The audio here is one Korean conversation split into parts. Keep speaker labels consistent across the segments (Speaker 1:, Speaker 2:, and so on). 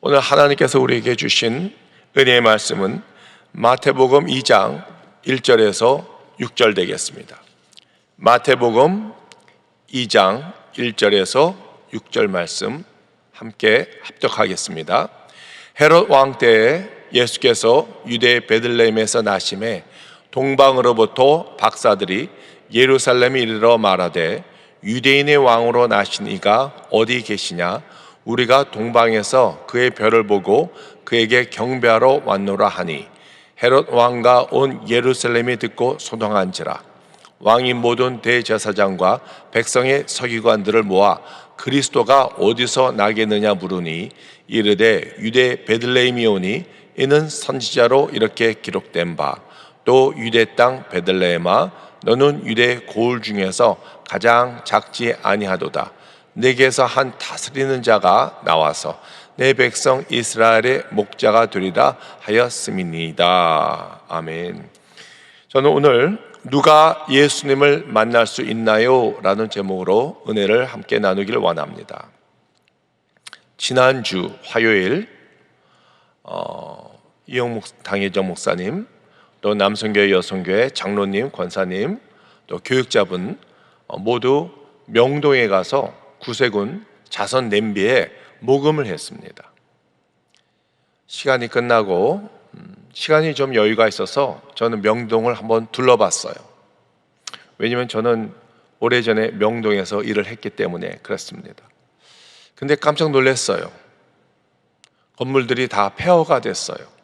Speaker 1: 오늘 하나님께서 우리에게 주신 은혜의 말씀은 마태복음 2장 1절에서 6절 되겠습니다. 마태복음 2장 1절에서 6절 말씀 함께 합독하겠습니다. 헤롯 왕 때에 예수께서 유대 베들레헴에서 나심에 동방으로부터 박사들이 예루살렘에 이르러 말하되 유대인의 왕으로 나신 이가 어디 계시냐? 우리가 동방에서 그의 별을 보고 그에게 경배하러 왔노라 하니 헤롯 왕과 온 예루살렘이 듣고 소동한지라. 왕이 모든 대제사장과 백성의 서기관들을 모아 그리스도가 어디서 나겠느냐 물으니 이르되 유대 베들레헴이오니 이는 선지자로 이렇게 기록된 바 또 유대 땅 베들레헴아 너는 유대 고을 중에서 가장 작지 아니하도다. 내게서 한 다스리는 자가 나와서 내 백성 이스라엘의 목자가 되리라 하였음이니이다. 아멘. 저는 오늘 누가 예수님을 만날 수 있나요? 라는 제목으로 은혜를 함께 나누기를 원합니다. 지난주 화요일 이영묵 당회장 목사님, 또 남성교회 여성교회 장로님, 권사님, 또 교육자분 모두 명동에 가서 구세군 자선 냄비에 모금을 했습니다. 시간이 끝나고 시간이 좀 여유가 있어서 저는 명동을 한번 둘러봤어요. 왜냐하면 저는 오래전에 명동에서 일을 했기 때문에 그렇습니다. 근데 깜짝 놀랐어요. 건물들이 다 폐허가 됐어요.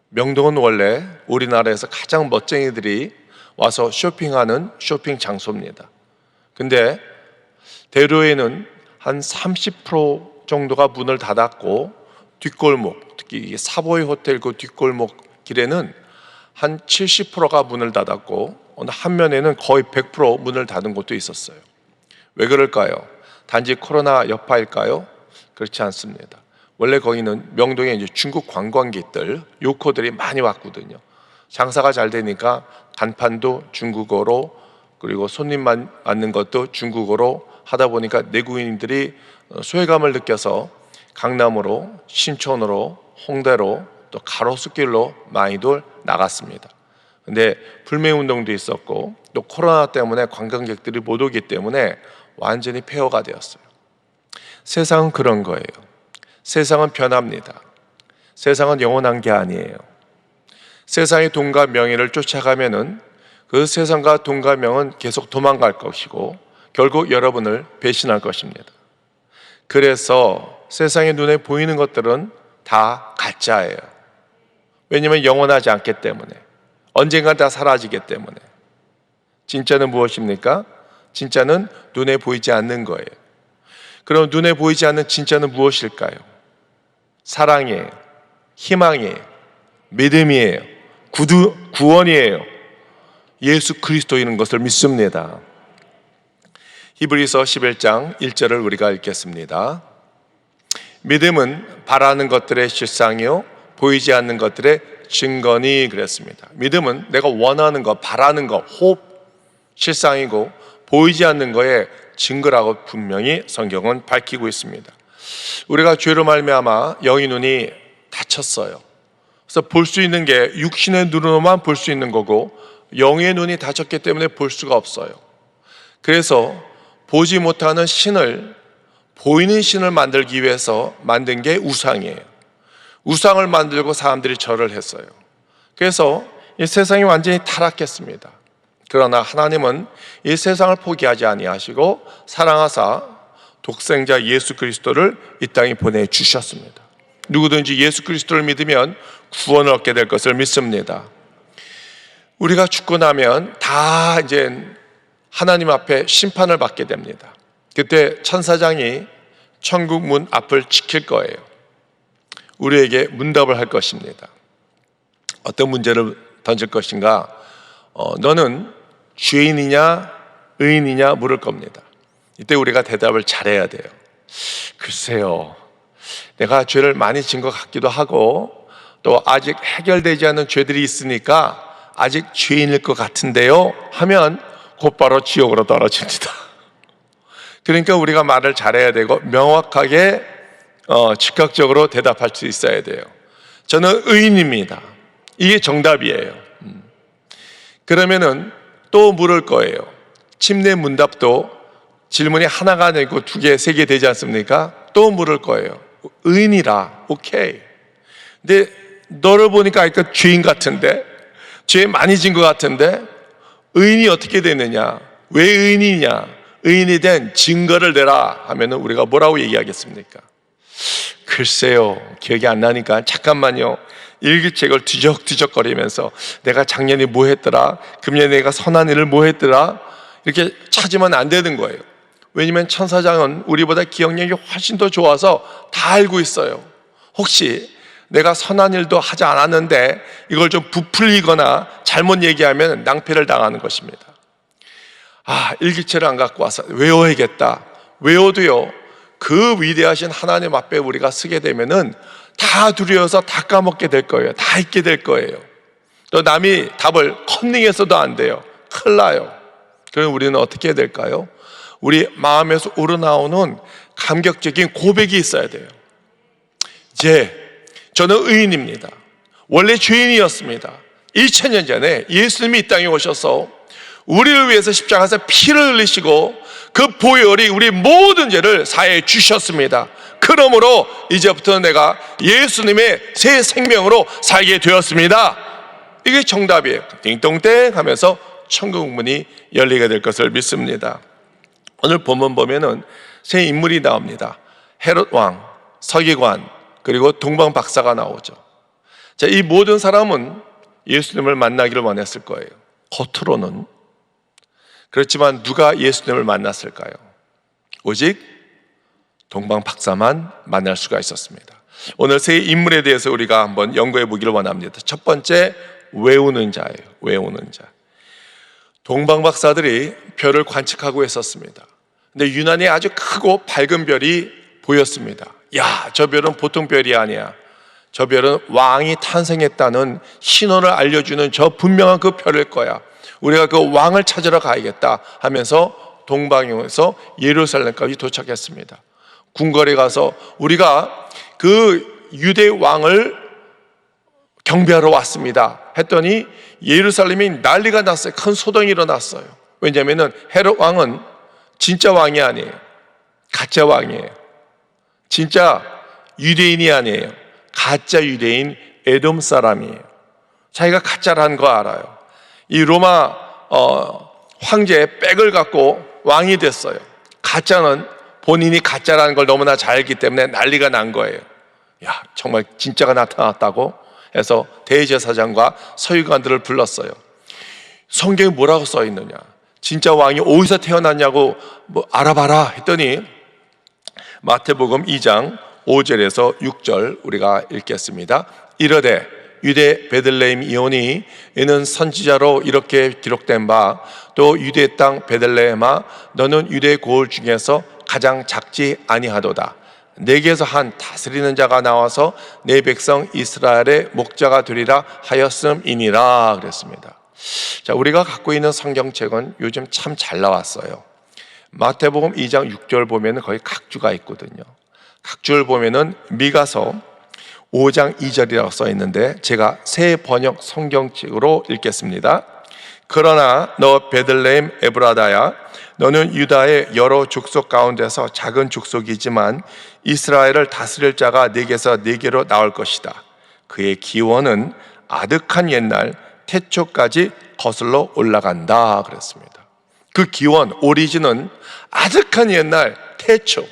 Speaker 1: 명동은 원래 우리나라에서 가장 멋쟁이들이 와서 쇼핑하는 쇼핑 장소입니다. 근데 대로에는 한 30% 정도가 문을 닫았고 뒷골목, 특히 사보이 호텔 그 뒷골목 길에는 한 70%가 문을 닫았고 어느 한 면에는 거의 100% 문을 닫은 곳도 있었어요. 왜 그럴까요? 단지 코로나 여파일까요? 그렇지 않습니다. 원래 거기는 명동에 이제 중국 관광객들, 요코들이 많이 왔거든요. 장사가 잘 되니까 간판도 중국어로, 그리고 손님만 맞는 것도 중국어로 하다 보니까 내국인들이 소외감을 느껴서 강남으로, 신촌으로, 홍대로, 또 가로수길로 많이들 나갔습니다. 근데 불매운동도 있었고 또 코로나 때문에 관광객들이 못 오기 때문에 완전히 폐허가 되었어요. 세상은 그런 거예요. 세상은 변합니다. 세상은 영원한 게 아니에요. 세상의 돈과 명예를 쫓아가면은 그 세상과 돈과 명은 계속 도망갈 것이고 결국 여러분을 배신할 것입니다. 그래서 세상의 눈에 보이는 것들은 다 가짜예요. 왜냐하면 영원하지 않기 때문에, 언젠가 다 사라지기 때문에. 진짜는 무엇입니까? 진짜는 눈에 보이지 않는 거예요. 그럼 눈에 보이지 않는 진짜는 무엇일까요? 사랑이에요. 희망이에요. 믿음이에요. 구원이에요. 예수 그리스도인 것을 믿습니다. 히브리서 11장 1절을 우리가 읽겠습니다. 믿음은 바라는 것들의 실상이요 보이지 않는 것들의 증거니 그랬습니다. 믿음은 내가 원하는 것, 바라는 것, 호흡, 실상이고 보이지 않는 거의 증거라고 분명히 성경은 밝히고 있습니다. 우리가 죄로 말미암아 영의 눈이 닫혔어요. 그래서 볼 수 있는 게 육신의 눈으로만 볼 수 있는 거고 영의 눈이 닫혔기 때문에 볼 수가 없어요. 그래서 보지 못하는 신을, 보이는 신을 만들기 위해서 만든 게 우상이에요. 우상을 만들고 사람들이 절을 했어요. 그래서 이 세상이 완전히 타락했습니다. 그러나 하나님은 이 세상을 포기하지 아니하시고 사랑하사 독생자 예수 그리스도를 이 땅에 보내주셨습니다. 누구든지 예수 그리스도를 믿으면 구원을 얻게 될 것을 믿습니다. 우리가 죽고 나면 다 이제 하나님 앞에 심판을 받게 됩니다. 그때 천사장이 천국 문 앞을 지킬 거예요. 우리에게 문답을 할 것입니다. 어떤 문제를 던질 것인가? 너는 죄인이냐 의인이냐 물을 겁니다. 이때 우리가 대답을 잘해야 돼요. 글쎄요, 내가 죄를 많이 진 것 같기도 하고 또 아직 해결되지 않은 죄들이 있으니까 아직 죄인일 것 같은데요 하면 곧바로 지옥으로 떨어집니다. 그러니까 우리가 말을 잘해야 되고 명확하게 즉각적으로 대답할 수 있어야 돼요. 저는 의인입니다. 이게 정답이에요. 그러면은 또 물을 거예요. 침례 문답도 질문이 하나가 아니고 두 개, 세 개 되지 않습니까? 또 물을 거예요. 의인이라, 오케이. 근데 너를 보니까 아까 죄인 같은데, 죄 많이 진 것 같은데, 의인이 어떻게 되느냐? 왜 의인이냐? 의인이 된 증거를 내라 하면은 우리가 뭐라고 얘기하겠습니까? 글쎄요, 기억이 안 나니까 잠깐만요. 일기책을 뒤적뒤적거리면서 내가 작년에 뭐 했더라? 금년에 내가 선한 일을 뭐 했더라? 이렇게 찾으면 안 되는 거예요. 왜냐하면 천사장은 우리보다 기억력이 훨씬 더 좋아서 다 알고 있어요. 혹시 내가 선한 일도 하지 않았는데 이걸 좀 부풀리거나 잘못 얘기하면 낭패를 당하는 것입니다. 일기체를 안 갖고 와서 외워야겠다. 외워도요, 그 위대하신 하나님 앞에 우리가 쓰게 되면은 다 두려워서 다 까먹게 될 거예요. 다 잊게 될 거예요. 또 남이 답을 컨닝해서도 안 돼요. 큰일 나요. 그럼 우리는 어떻게 해야 될까요? 우리 마음에서 우러나오는 감격적인 고백이 있어야 돼요. 이제 저는 의인입니다. 원래 죄인이었습니다. 2000년 전에 예수님이 이 땅에 오셔서 우리를 위해서 십자가에서 피를 흘리시고 그 보혈이 우리 모든 죄를 사해 주셨습니다. 그러므로 이제부터 내가 예수님의 새 생명으로 살게 되었습니다. 이게 정답이에요. 띵동땡 하면서 천국 문이 열리게 될 것을 믿습니다. 오늘 본문 보면은 세 인물이 나옵니다. 헤롯 왕, 서기관, 그리고 동방 박사가 나오죠. 자, 이 모든 사람은 예수님을 만나기를 원했을 거예요. 겉으로는. 그렇지만 누가 예수님을 만났을까요? 오직 동방 박사만 만날 수가 있었습니다. 오늘 세 인물에 대해서 우리가 한번 연구해 보기를 원합니다. 첫 번째, 외우는 자예요. 외우는 자. 동방 박사들이 별을 관측하고 있었습니다. 근데 유난히 아주 크고 밝은 별이 보였습니다. 야, 저 별은 보통 별이 아니야. 저 별은 왕이 탄생했다는 신호를 알려주는 저 분명한 그 별일 거야. 우리가 그 왕을 찾으러 가야겠다 하면서 동방에서 예루살렘까지 도착했습니다. 궁궐에 가서 우리가 그 유대 왕을 경배하러 왔습니다 했더니 예루살렘이 난리가 났어요. 큰 소동이 일어났어요. 왜냐하면 헤롯 왕은 진짜 왕이 아니에요. 가짜 왕이에요. 진짜 유대인이 아니에요. 가짜 유대인 에돔 사람이에요. 자기가 가짜라는 거 알아요. 이 로마 황제의 백을 갖고 왕이 됐어요. 가짜는 본인이 가짜라는 걸 너무나 잘 알기 때문에 난리가 난 거예요. 야, 정말 진짜가 나타났다고 해서 대제사장과 서기관들을 불렀어요. 성경에 뭐라고 써 있느냐? 진짜 왕이 어디서 태어났냐고 알아봐라 했더니 마태복음 2장 5절에서 6절 우리가 읽겠습니다. 이르되 유대 베들레헴 이오니 이는 선지자로 이렇게 기록된 바 또 유대 땅 베들레헴아 너는 유대 고을 중에서 가장 작지 아니하도다. 내게서 한 다스리는 자가 나와서 내 백성 이스라엘의 목자가 되리라 하였음이니라 그랬습니다. 자, 우리가 갖고 있는 성경책은 요즘 참 잘 나왔어요. 마태복음 2장 6절 보면 거의 각주가 있거든요. 각주를 보면은 미가서 5장 2절이라고 써 있는데 제가 새 번역 성경책으로 읽겠습니다. 그러나 너 베들레헴 에브라다야 너는 유다의 여러 족속 가운데서 작은 족속이지만 이스라엘을 다스릴 자가 네게서 네게로 나올 것이다. 그의 기원은 아득한 옛날 태초까지 거슬러 올라간다 그랬습니다. 그 기원, 오리진은 아득한 옛날 태초.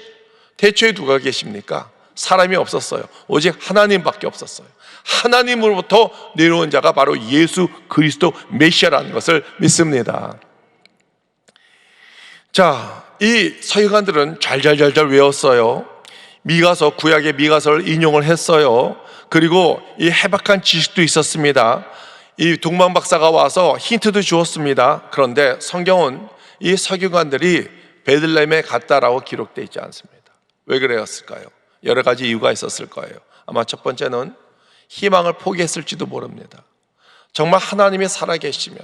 Speaker 1: 태초에 누가 계십니까? 사람이 없었어요. 오직 하나님밖에 없었어요. 하나님으로부터 내려온 자가 바로 예수 그리스도 메시아라는 것을 믿습니다. 자, 이 서기관들은 잘 외웠어요. 미가서, 구약의 미가서를 인용을 했어요. 그리고 이 해박한 지식도 있었습니다. 이 동방 박사가 와서 힌트도 주었습니다. 그런데 성경은 이 서기관들이 베들레헴에 갔다라고 기록되어 있지 않습니다. 왜 그랬을까요? 여러 가지 이유가 있었을 거예요. 아마 첫 번째는 희망을 포기했을지도 모릅니다. 정말 하나님이 살아계시면,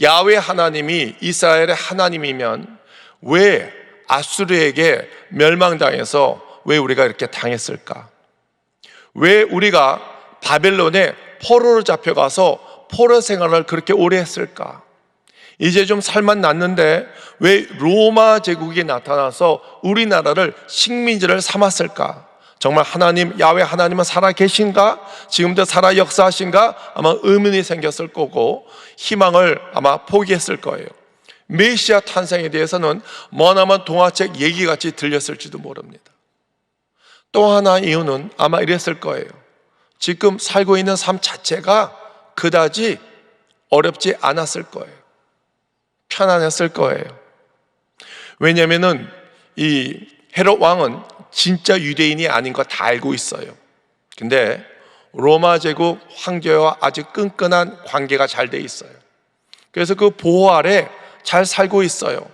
Speaker 1: 야훼 하나님이 이스라엘의 하나님이면 왜 아수르에게 멸망당해서 왜 우리가 이렇게 당했을까? 왜 우리가 바벨론에 포로로 잡혀가서 포로 생활을 그렇게 오래 했을까? 이제 좀 살만 났는데 왜 로마 제국이 나타나서 우리나라를 식민지를 삼았을까? 정말 하나님, 야훼 하나님은 살아 계신가? 지금도 살아 역사하신가? 아마 의문이 생겼을 거고 희망을 아마 포기했을 거예요. 메시아 탄생에 대해서는 머나먼 동화책 얘기같이 들렸을지도 모릅니다. 또 하나 이유는 아마 이랬을 거예요. 지금 살고 있는 삶 자체가 그다지 어렵지 않았을 거예요. 편안했을 거예요. 왜냐하면 이 헤롯 왕은 진짜 유대인이 아닌 거 다 알고 있어요. 근데 로마 제국 황제와 아주 끈끈한 관계가 잘 돼 있어요. 그래서 그 보호 아래 잘 살고 있어요.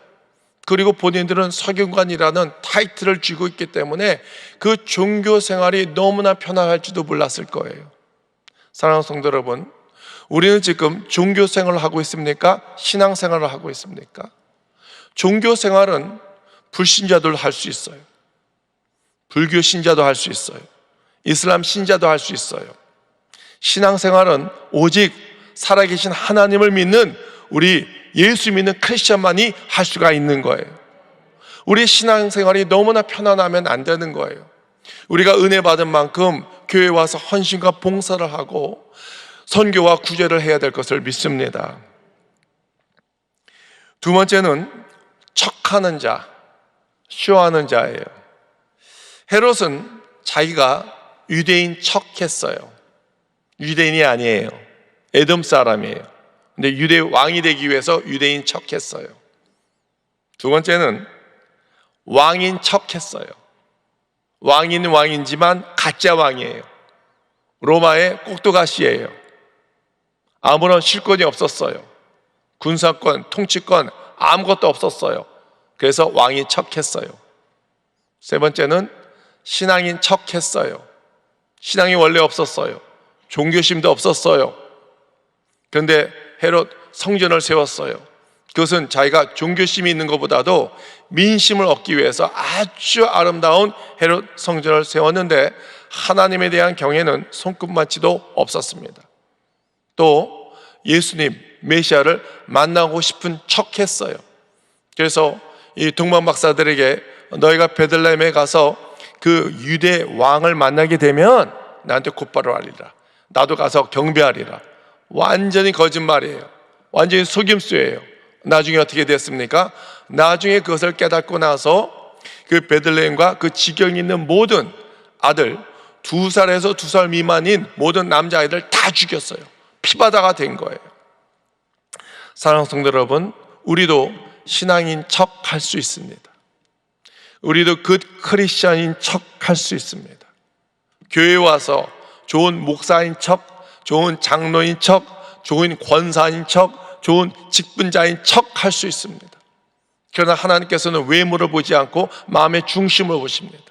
Speaker 1: 그리고 본인들은 서기관이라는 타이틀을 쥐고 있기 때문에 그 종교 생활이 너무나 편안할지도 몰랐을 거예요. 사랑하는 성도 여러분, 우리는 지금 종교 생활을 하고 있습니까? 신앙 생활을 하고 있습니까? 종교 생활은 불신자들도 할 수 있어요. 불교 신자도 할 수 있어요. 이슬람 신자도 할 수 있어요. 신앙 생활은 오직 살아계신 하나님을 믿는 우리 예수 믿는 크리스천만이 할 수가 있는 거예요. 우리 신앙생활이 너무나 편안하면 안 되는 거예요. 우리가 은혜 받은 만큼 교회에 와서 헌신과 봉사를 하고 선교와 구제를 해야 될 것을 믿습니다. 두 번째는 척하는 자, 쇼하는 자예요. 헤롯은 자기가 유대인 척했어요. 유대인이 아니에요. 에돔 사람이에요. 근데 유대 왕이 되기 위해서 유대인 척했어요. 두 번째는 왕인 척했어요. 왕인 왕이지만 가짜 왕이에요. 로마의 꼭두가시예요. 아무런 실권이 없었어요. 군사권, 통치권 아무것도 없었어요. 그래서 왕인 척했어요. 세 번째는 신앙인 척했어요. 신앙이 원래 없었어요. 종교심도 없었어요. 그런데 헤롯 성전을 세웠어요. 그것은 자기가 종교심이 있는 것보다도 민심을 얻기 위해서 아주 아름다운 헤롯 성전을 세웠는데 하나님에 대한 경외는 손끝만치도 없었습니다. 또 예수님 메시아를 만나고 싶은 척했어요. 그래서 이 동방 박사들에게 너희가 베들레헴에 가서 그 유대 왕을 만나게 되면 나한테 곧바로 알리라. 나도 가서 경배하리라. 완전히 거짓말이에요. 완전히 속임수예요. 나중에 어떻게 됐습니까? 나중에 그것을 깨닫고 나서 그 베들레헴과 그 지경에 있는 모든 아들 2살에서 2살 미만인 모든 남자아이들 다 죽였어요. 피바다가 된 거예요. 사랑하는 성도 여러분, 우리도 신앙인 척 할 수 있습니다. 우리도 굿 크리스천인 척 할 수 있습니다. 교회에 와서 좋은 목사인 척, 좋은 장로인 척, 좋은 권사인 척, 좋은 직분자인 척 할 수 있습니다. 그러나 하나님께서는 외모를 보지 않고 마음의 중심을 보십니다.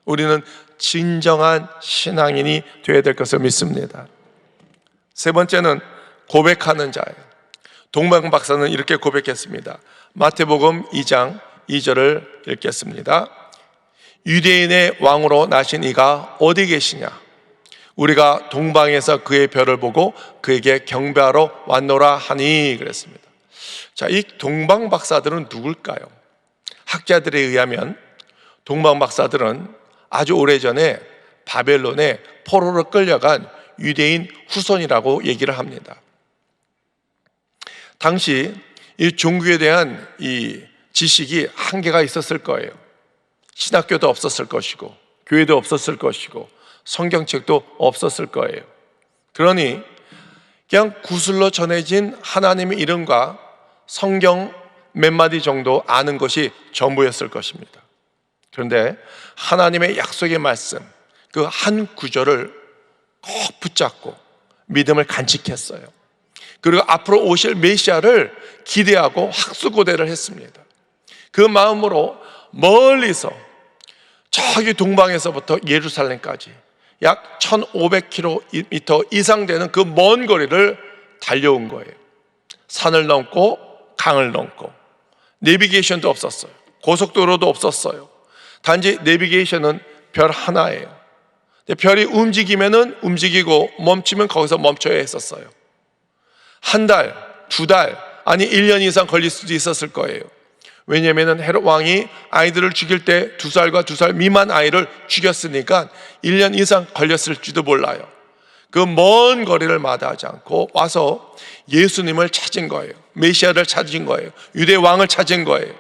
Speaker 1: 우리는 진정한 신앙인이 되어야 될 것을 믿습니다. 세 번째는 고백하는 자예요. 동방 박사는 이렇게 고백했습니다. 마태복음 2장 2절을 읽겠습니다. 유대인의 왕으로 나신 이가 어디 계시냐? 우리가 동방에서 그의 별을 보고 그에게 경배하러 왔노라 하니 그랬습니다. 자, 이 동방 박사들은 누굴까요? 학자들에 의하면 동방 박사들은 아주 오래전에 바벨론에 포로로 끌려간 유대인 후손이라고 얘기를 합니다. 당시 이 종교에 대한 이 지식이 한계가 있었을 거예요. 신학교도 없었을 것이고 교회도 없었을 것이고 성경책도 없었을 거예요. 그러니 그냥 구슬로 전해진 하나님의 이름과 성경 몇 마디 정도 아는 것이 전부였을 것입니다. 그런데 하나님의 약속의 말씀, 그 한 구절을 꼭 붙잡고 믿음을 간직했어요. 그리고 앞으로 오실 메시아를 기대하고 학수고대를 했습니다. 그 마음으로 멀리서 저기 동방에서부터 예루살렘까지 약 1500km 이상 되는 그 먼 거리를 달려온 거예요. 산을 넘고 강을 넘고 내비게이션도 없었어요. 고속도로도 없었어요. 단지 내비게이션은 별 하나예요. 별이 움직이면은 움직이고 멈추면 거기서 멈춰야 했었어요. 한 달, 두 달, 아니 1년 이상 걸릴 수도 있었을 거예요. 왜냐하면 헤롯 왕이 아이들을 죽일 때 2살과 2살 미만 아이를 죽였으니까 1년 이상 걸렸을지도 몰라요. 그 먼 거리를 마다하지 않고 와서 예수님을 찾은 거예요. 메시아를 찾은 거예요. 유대 왕을 찾은 거예요.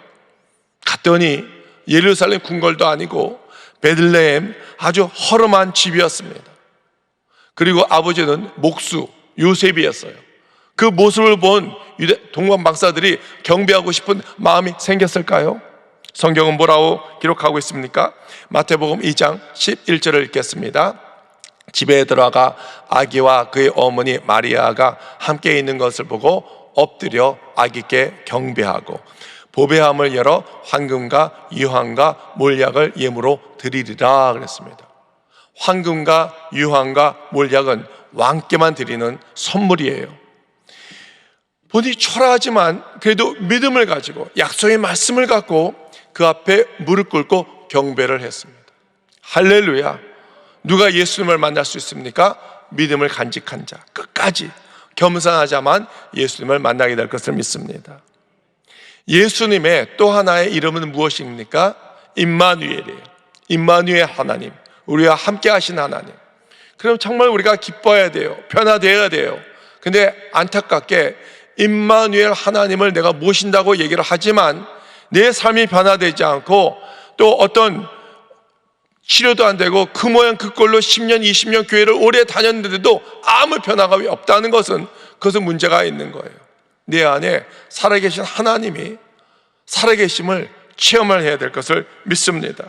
Speaker 1: 갔더니 예루살렘 궁궐도 아니고 베들레헴 아주 허름한 집이었습니다. 그리고 아버지는 목수 요셉이었어요. 그 모습을 본 유대 동방 박사들이 경배하고 싶은 마음이 생겼을까요? 성경은 뭐라고 기록하고 있습니까? 마태복음 2장 11절을 읽겠습니다. 집에 들어가 아기와 그의 어머니 마리아가 함께 있는 것을 보고 엎드려 아기께 경배하고 보배함을 열어 황금과 유황과 몰약을 예물로 드리리라 그랬습니다. 황금과 유황과 몰약은 왕께만 드리는 선물이에요. 보니 초라하지만 그래도 믿음을 가지고 약속의 말씀을 갖고 그 앞에 무릎 꿇고 경배를 했습니다. 할렐루야. 누가 예수님을 만날 수 있습니까? 믿음을 간직한 자, 끝까지 겸손하자만 예수님을 만나게 될 것을 믿습니다. 예수님의 또 하나의 이름은 무엇입니까? 임마누엘이에요. 임마누엘 하나님, 우리와 함께 하신 하나님. 그럼 정말 우리가 기뻐해야 돼요. 변화되어야 돼요. 근데 안타깝게 임마누엘 하나님을 내가 모신다고 얘기를 하지만 내 삶이 변화되지 않고 또 어떤 치료도 안 되고 그 모양 그 꼴로 10년, 20년 교회를 오래 다녔는데도 아무 변화가 없다는 것은 그것은 문제가 있는 거예요. 내 안에 살아계신 하나님이 살아계심을 체험을 해야 될 것을 믿습니다.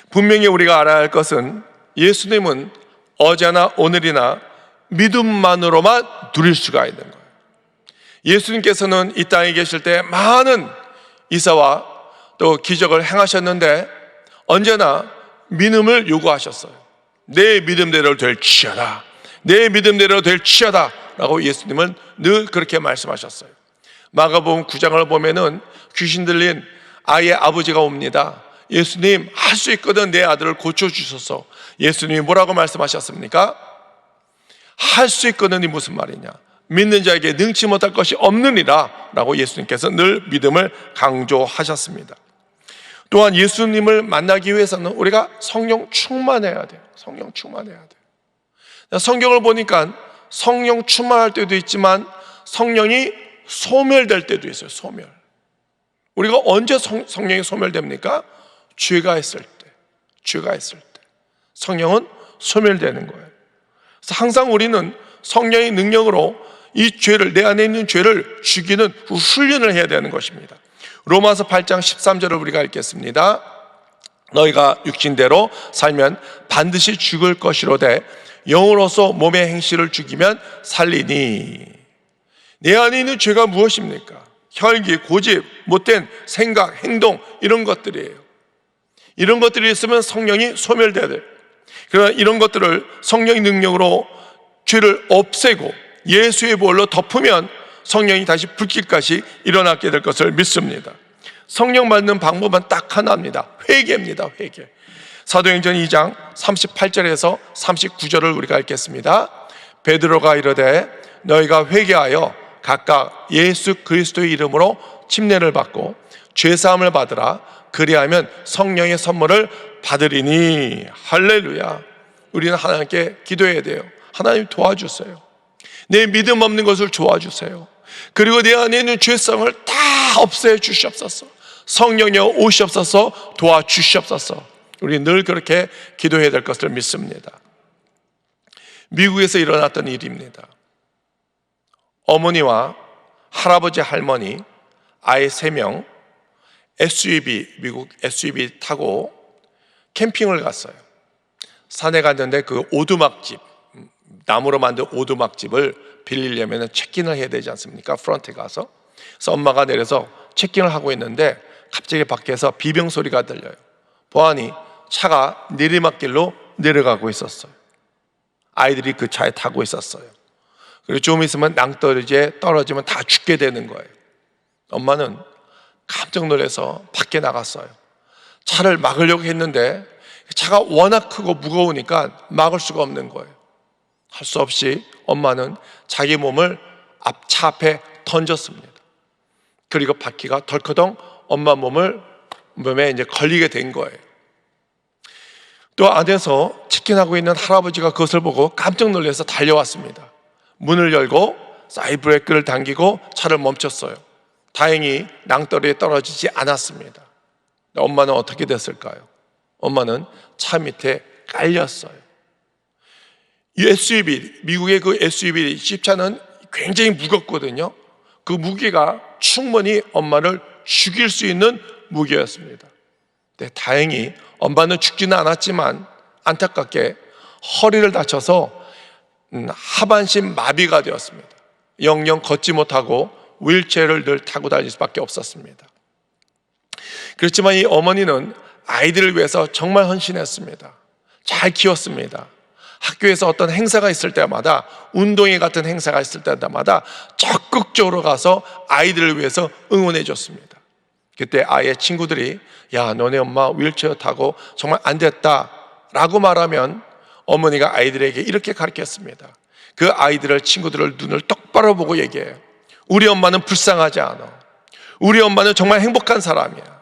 Speaker 1: 분명히 우리가 알아야 할 것은 예수님은 어제나 오늘이나 믿음만으로만 누릴 수가 있는 거예요. 예수님께서는 이 땅에 계실 때 많은 이사와 또 기적을 행하셨는데 언제나 믿음을 요구하셨어요. 내 믿음대로 될지어다, 내 믿음대로 될지어다 라고 예수님은 늘 그렇게 말씀하셨어요. 마가복음 9장을 보면은 귀신 들린 아이의 아버지가 옵니다. 예수님, 할 수 있거든 내 아들을 고쳐주소서. 예수님이 뭐라고 말씀하셨습니까? 할 수 있거든이 무슨 말이냐, 믿는 자에게 능치 못할 것이 없느니라 라고 예수님께서 늘 믿음을 강조하셨습니다. 또한 예수님을 만나기 위해서는 우리가 성령 충만해야 돼요. 성령 충만해야 돼요. 성경을 보니까 성령 충만할 때도 있지만 성령이 소멸될 때도 있어요. 소멸. 우리가 언제 성령이 소멸됩니까? 죄가 있을 때. 죄가 있을 때 성령은 소멸되는 거예요. 그래서 항상 우리는 성령의 능력으로 이 죄를, 내 안에 있는 죄를 죽이는 훈련을 해야 되는 것입니다. 로마서 8장 13절을 우리가 읽겠습니다. 너희가 육신대로 살면 반드시 죽을 것이로되 영으로서 몸의 행실을 죽이면 살리니. 내 안에 있는 죄가 무엇입니까? 혈기, 고집, 못된 생각, 행동, 이런 것들이에요. 이런 것들이 있으면 성령이 소멸돼야 돼요. 그러나 이런 것들을 성령의 능력으로 죄를 없애고 예수의 보혈로 덮으면 성령이 다시 불길까지 일어나게 될 것을 믿습니다. 성령 받는 방법은 딱 하나입니다. 회개입니다. 회개. 사도행전 2장 38절에서 39절을 우리가 읽겠습니다. 베드로가 이르되 너희가 회개하여 각각 예수 그리스도의 이름으로 침례를 받고 죄사함을 받으라. 그리하면 성령의 선물을 받으리니. 할렐루야. 우리는 하나님께 기도해야 돼요. 하나님 도와주세요. 내 믿음 없는 것을 도와주세요. 그리고 내 안에 있는 죄성을 다 없애 주시옵소서. 성령여 오시옵소서, 도와주시옵소서. 우리 늘 그렇게 기도해야 될 것을 믿습니다. 미국에서 일어났던 일입니다. 어머니와 할아버지, 할머니, 아이 3명 SUV, 미국 SUV 타고 캠핑을 갔어요. 산에 갔는데 그 오두막집, 나무로 만든 오두막집을 빌리려면 체크인을 해야 되지 않습니까? 프런트에 가서. 그래서 엄마가 내려서 체크인을 하고 있는데 갑자기 밖에서 비명 소리가 들려요. 보아하니 차가 내리막길로 내려가고 있었어요. 아이들이 그 차에 타고 있었어요. 그리고 좀 있으면 낭떠러지에 떨어지면 다 죽게 되는 거예요. 엄마는 깜짝 놀라서 밖에 나갔어요. 차를 막으려고 했는데 차가 워낙 크고 무거우니까 막을 수가 없는 거예요. 할 수 없이 엄마는 자기 몸을 차 앞에 던졌습니다. 그리고 바퀴가 덜커덩 엄마 몸에 이제 걸리게 된 거예요. 또 안에서 치킨하고 있는 할아버지가 그것을 보고 깜짝 놀라서 달려왔습니다. 문을 열고 사이드 브레이크를 당기고 차를 멈췄어요. 다행히 낭떠러지에 떨어지지 않았습니다. 엄마는 어떻게 됐을까요? 엄마는 차 밑에 깔렸어요. SUV, 미국의 그 SUV 집차는 굉장히 무겁거든요. 그 무게가 충분히 엄마를 죽일 수 있는 무게였습니다. 네, 다행히 엄마는 죽지는 않았지만 안타깝게 허리를 다쳐서 하반신 마비가 되었습니다. 영영 걷지 못하고 휠체어를 늘 타고 다닐 수밖에 없었습니다. 그렇지만 이 어머니는 아이들을 위해서 정말 헌신했습니다. 잘 키웠습니다. 학교에서 어떤 행사가 있을 때마다, 운동회 같은 행사가 있을 때마다 적극적으로 가서 아이들을 위해서 응원해 줬습니다. 그때 아이의 친구들이 야, 너네 엄마 휠체어 타고 정말 안 됐다 라고 말하면 어머니가 아이들에게 이렇게 가르쳤습니다. 그 아이들을, 친구들을 눈을 똑바로 보고 얘기해요. 우리 엄마는 불쌍하지 않아. 우리 엄마는 정말 행복한 사람이야.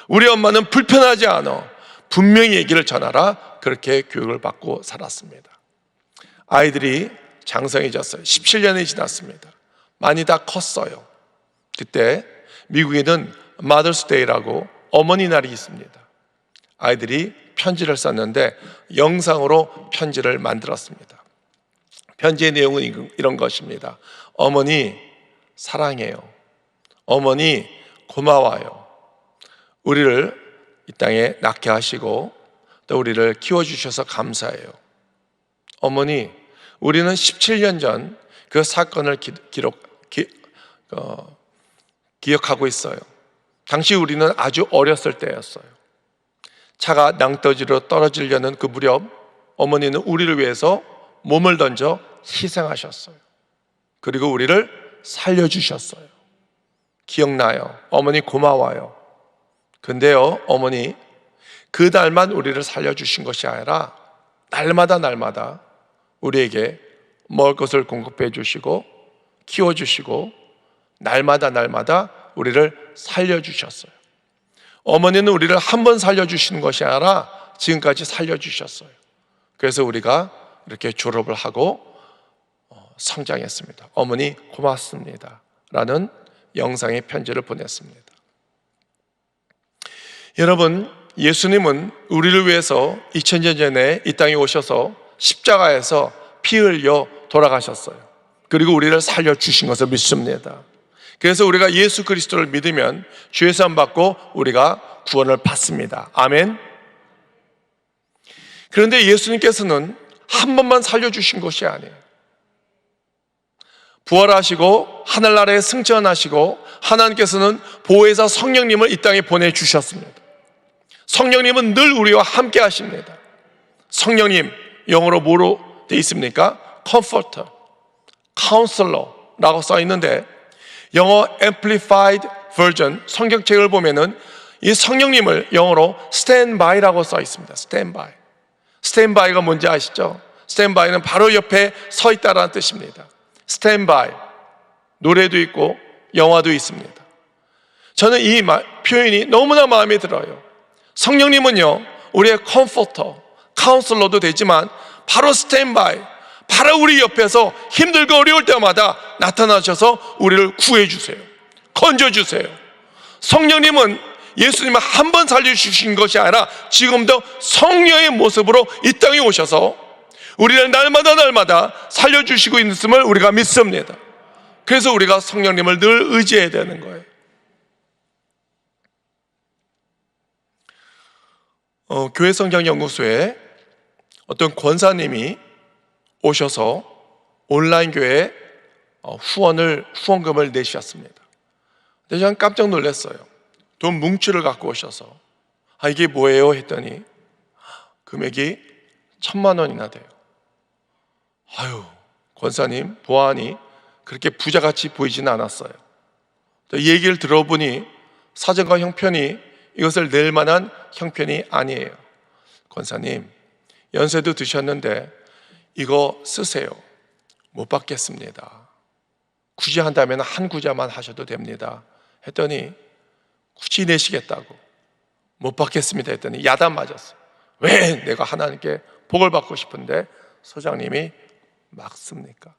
Speaker 1: 우리 엄마는 불편하지 않아. 분명히 얘기를 전하라. 그렇게 교육을 받고 살았습니다. 아이들이 장성해졌어요. 17년이 지났습니다. 많이 다 컸어요. 그때 미국에는 마더스데이라고 어머니 날이 있습니다. 아이들이 편지를 썼는데 영상으로 편지를 만들었습니다. 편지의 내용은 이런 것입니다. 어머니 사랑해요. 어머니 고마워요. 우리를 이 땅에 낳게 하시고 또 우리를 키워주셔서 감사해요. 어머니, 우리는 17년 전 그 사건을 기억하고 있어요. 당시 우리는 아주 어렸을 때였어요. 차가 낭떠러지로 떨어지려는 그 무렵 어머니는 우리를 위해서 몸을 던져 희생하셨어요. 그리고 우리를 살려주셨어요. 기억나요. 어머니 고마워요. 근데요, 어머니, 그 날만 우리를 살려주신 것이 아니라 날마다 우리에게 먹을 것을 공급해 주시고 키워주시고 날마다 우리를 살려주셨어요. 어머니는 우리를 한 번 살려주시는 것이 아니라 지금까지 살려주셨어요. 그래서 우리가 이렇게 졸업을 하고 성장했습니다. 어머니 고맙습니다 라는 영상의 편지를 보냈습니다. 여러분, 예수님은 우리를 위해서 2000년 전에 이 땅에 오셔서 십자가에서 피 흘려 돌아가셨어요. 그리고 우리를 살려주신 것을 믿습니다. 그래서 우리가 예수 그리스도를 믿으면 죄사함 받고 우리가 구원을 받습니다. 아멘. 그런데 예수님께서는 한 번만 살려주신 것이 아니에요. 부활하시고 하늘나라에 승천하시고 하나님께서는 보혜사 성령님을 이 땅에 보내주셨습니다. 성령님은 늘 우리와 함께 하십니다. 성령님, 영어로 뭐로 되어 있습니까? Comforter, Counselor라고 써 있는데 영어 Amplified Version 성경책을 보면은 이 성령님을 영어로 Stand By라고 써 있습니다. Stand By. Stand By가 뭔지 아시죠? Stand By는 바로 옆에 서 있다라는 뜻입니다. Stand By. 노래도 있고 영화도 있습니다. 저는 이 표현이 너무나 마음에 들어요. 성령님은요, 우리의 컴포터, 카운슬러도 되지만 바로 스탠바이, 바로 우리 옆에서 힘들고 어려울 때마다 나타나셔서 우리를 구해주세요. 건져주세요. 성령님은 예수님을 한 번 살려주신 것이 아니라 지금도 성령의 모습으로 이 땅에 오셔서 우리를 날마다 살려주시고 있음을 우리가 믿습니다. 그래서 우리가 성령님을 늘 의지해야 되는 거예요. 교회 성경연구소에 어떤 권사님이 오셔서 온라인 교회에 후원금을 내주셨습니다. 근데 저는 깜짝 놀랐어요. 돈 뭉치를 갖고 오셔서 이게 뭐예요? 했더니 금액이 1,000만 원이나 돼요. 권사님 보아하니 그렇게 부자같이 보이지는 않았어요. 이 얘기를 들어보니 사정과 형편이 이것을 낼 만한 형편이 아니에요. 권사님, 연세도 드셨는데 이거 쓰세요. 못 받겠습니다. 굳이 한다면 한 구자만 하셔도 됩니다. 했더니 굳이 내시겠다고 못 받겠습니다 했더니 야단 맞았어요. 왜 내가 하나님께 복을 받고 싶은데 소장님이 막습니까?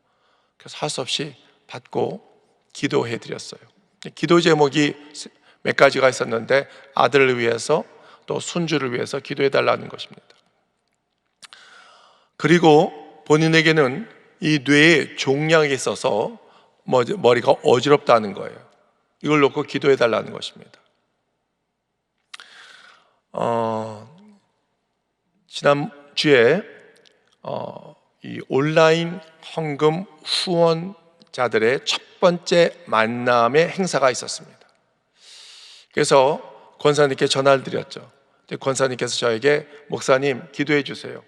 Speaker 1: 그래서 할 수 없이 받고 기도해 드렸어요. 기도 제목이 몇 가지가 있었는데 아들을 위해서 또 손주를 위해서 기도해 달라는 것입니다. 그리고 본인에게는 이 뇌에 종양이 있어서 머리가 어지럽다는 거예요. 이걸 놓고 기도해 달라는 것입니다. 지난주에 이 온라인 헌금 후원자들의 첫 번째 만남의 행사가 있었습니다. 그래서 권사님께 전화를 드렸죠. 권사님께서 저에게 목사님 기도해 주세요.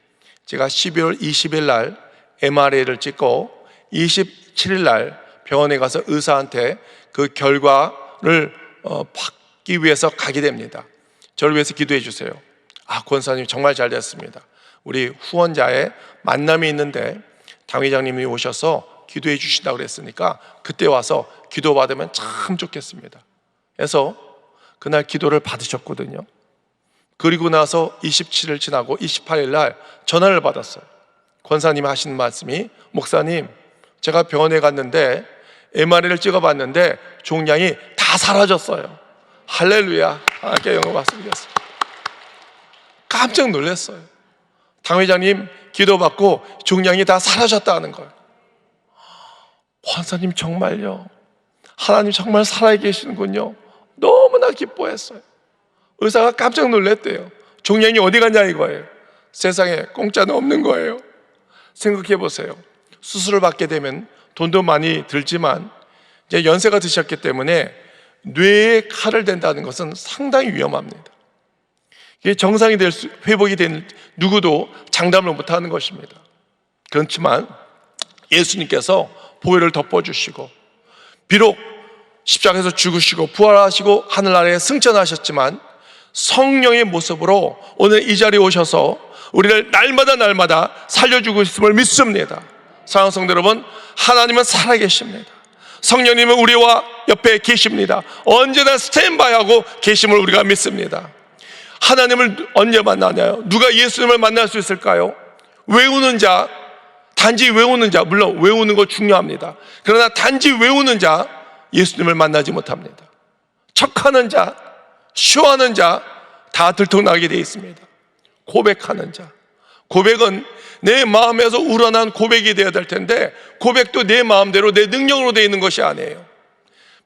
Speaker 1: 제가 12월 20일 날 MRA를 찍고 27일 날 병원에 가서 의사한테 그 결과를 받기 위해서 가게 됩니다. 저를 위해서 기도해 주세요. 권사님 정말 잘 됐습니다. 우리 후원자의 만남이 있는데 당회장님이 오셔서 기도해 주신다고 그랬으니까 그때 와서 기도 받으면 참 좋겠습니다. 그래서 그날 기도를 받으셨거든요. 그리고 나서 27일 지나고 28일 날 전화를 받았어요. 권사님이 하시는 말씀이 목사님 제가 병원에 갔는데 MRI를 찍어봤는데 종양이 다 사라졌어요. 할렐루야. 하나님께 영광 말씀드렸습니다. 깜짝 놀랐어요. 당회장님 기도받고 종양이 다 사라졌다는 거예요. 권사님 정말요? 하나님 정말 살아계시는군요. 너무나 기뻐했어요. 의사가 깜짝 놀랐대요. 종양이 어디 갔냐 이거예요. 세상에 공짜는 없는 거예요. 생각해 보세요. 수술을 받게 되면 돈도 많이 들지만 이제 연세가 드셨기 때문에 뇌에 칼을 댄다는 것은 상당히 위험합니다. 이게 정상이 회복이 된 누구도 장담을 못하는 것입니다. 그렇지만 예수님께서 보혈을 덮어주시고 비록 십자가에서 죽으시고 부활하시고 하늘나라에 승천하셨지만 성령의 모습으로 오늘 이 자리에 오셔서 우리를 날마다 살려주고 있음을 믿습니다. 사랑하는 성도 여러분, 하나님은 살아계십니다. 성령님은 우리와 옆에 계십니다. 언제나 스탠바이하고 계심을 우리가 믿습니다. 하나님을 언제 만나냐요? 누가 예수님을 만날 수 있을까요? 외우는 자, 단지 외우는 자, 물론 외우는 거 중요합니다. 그러나 단지 외우는 자 예수님을 만나지 못합니다. 척하는 자, 쇼하는 자 다 들통나게 되어 있습니다. 고백하는 자, 고백은 내 마음에서 우러난 고백이 되어야 될 텐데 고백도 내 마음대로 내 능력으로 되어 있는 것이 아니에요.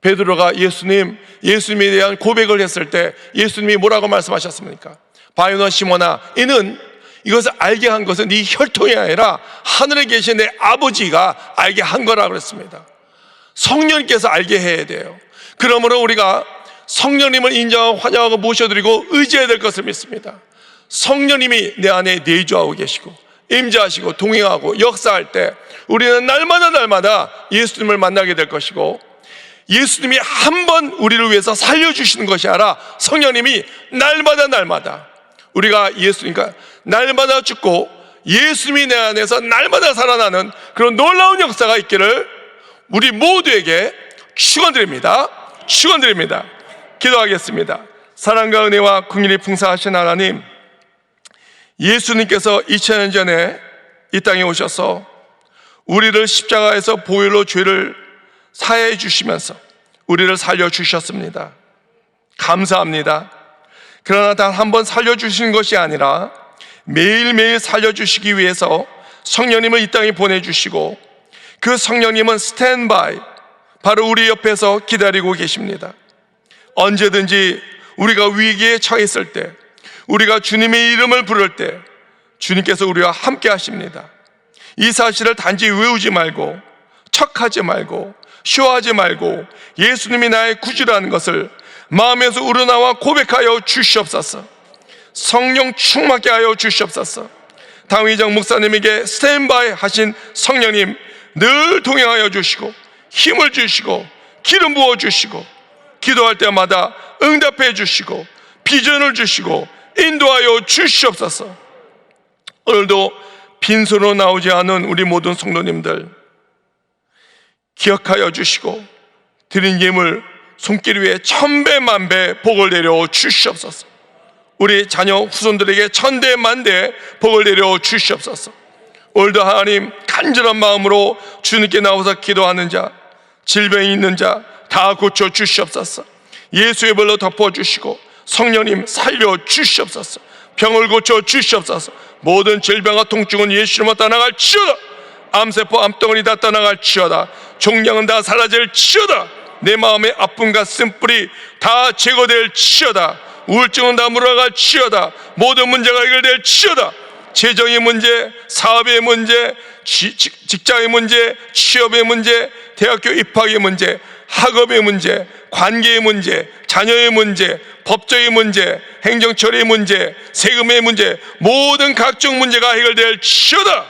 Speaker 1: 베드로가 예수님에 대한 고백을 했을 때 예수님이 뭐라고 말씀하셨습니까? 바요나 시몬아, 이는 이것을 알게 한 것은 네 혈통이 아니라 하늘에 계신 내 아버지가 알게 한 거라고 그랬습니다. 성령님께서 알게 해야 돼요. 그러므로 우리가 성령님을 인정하고 환영하고 모셔드리고 의지해야 될 것을 믿습니다. 성령님이 내 안에 내주하고 계시고 임재하시고 동행하고 역사할 때 우리는 날마다 예수님을 만나게 될 것이고 예수님이 한 번 우리를 위해서 살려주시는 것이 아니라 성령님이 날마다 우리가 예수님과 날마다 죽고 예수님이 내 안에서 날마다 살아나는 그런 놀라운 역사가 있기를 우리 모두에게 축원드립니다. 기도하겠습니다. 사랑과 은혜와 긍휼이 풍성하신 하나님, 예수님께서 2000년 전에 이 땅에 오셔서 우리를 십자가에서 보혈로 죄를 사해 주시면서 우리를 살려주셨습니다. 감사합니다. 그러나 단 한 번 살려주시는 것이 아니라 매일매일 살려주시기 위해서 성령님을 이 땅에 보내주시고 그 성령님은 스탠바이, 바로 우리 옆에서 기다리고 계십니다. 언제든지 우리가 위기에 처했을 때, 우리가 주님의 이름을 부를 때 주님께서 우리와 함께 하십니다. 이 사실을 단지 외우지 말고 척하지 말고 쇼하지 말고 예수님이 나의 구주라는 것을 마음에서 우러나와 고백하여 주시옵소서. 성령 충만케 하여 주시옵소서. 당회장 목사님에게 스탠바이 하신 성령님 늘 동행하여 주시고 힘을 주시고 기름 부어 주시고 기도할 때마다 응답해 주시고 비전을 주시고 인도하여 주시옵소서. 오늘도 빈손으로 나오지 않은 우리 모든 성도님들 기억하여 주시고 드린 예물 손길 위에 1000배 만배 복을 내려 주시옵소서. 우리 자녀 후손들에게 1000대 만대 복을 내려 주시옵소서. 오늘도 하나님 간절한 마음으로 주님께 나와서 기도하는 자, 질병이 있는 자 다 고쳐 주시옵소서. 예수의 벌로 덮어주시고 성령님 살려 주시옵소서. 병을 고쳐 주시옵소서. 모든 질병과 통증은 예수님으로 떠나갈지어다. 암세포 암덩어리 다 떠나갈지어다. 종양은 다 사라질지어다. 내 마음의 아픔과 쓴뿌리 다 제거될지어다. 우울증은 다 물러갈지어다. 모든 문제가 해결될지어다. 재정의 문제, 사업의 문제, 직장의 문제, 취업의 문제, 대학교 입학의 문제, 학업의 문제, 관계의 문제, 자녀의 문제, 법적의 문제, 행정처리의 문제, 세금의 문제, 모든 각종 문제가 해결될지어다.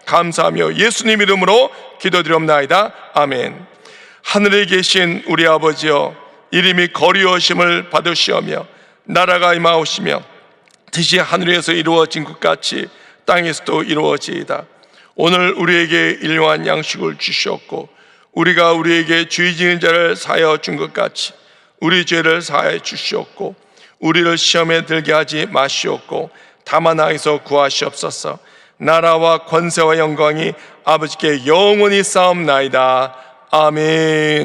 Speaker 1: 감사하며 예수님 이름으로 기도드리옵나이다. 아멘. 하늘에 계신 우리 아버지여, 이름이 거리어심을 받으시오며 나라가 임하오시며 뜻이 하늘에서 이루어진 것 같이 땅에서도 이루어지이다. 오늘 우리에게 일용할 양식을 주시옵고 우리가 우리에게 죄 지은 자를 사하여 준 것 같이 우리 죄를 사하여 주시옵고 우리를 시험에 들게 하지 마시옵고 다만 악에서 구하시옵소서. 나라와 권세와 영광이 아버지께 영원히 쌓옵나이다. 아멘.